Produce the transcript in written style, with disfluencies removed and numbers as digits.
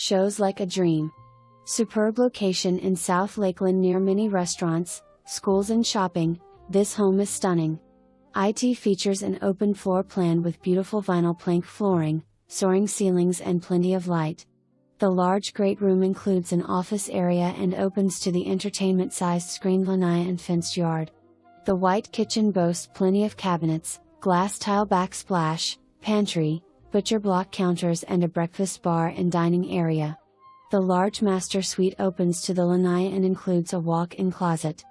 Shows like a dream. Superb location in South Lakeland near many restaurants, schools and shopping. This home is stunning. It features an open floor plan with beautiful vinyl plank flooring, soaring ceilings and plenty of light. The large great room includes an office area and opens to the entertainment-sized screened lanai and fenced yard. The white kitchen boasts plenty of cabinets, glass tile backsplash, pantry, butcher block counters and a breakfast bar and dining area. The large master suite opens to the lanai and includes a walk-in closet.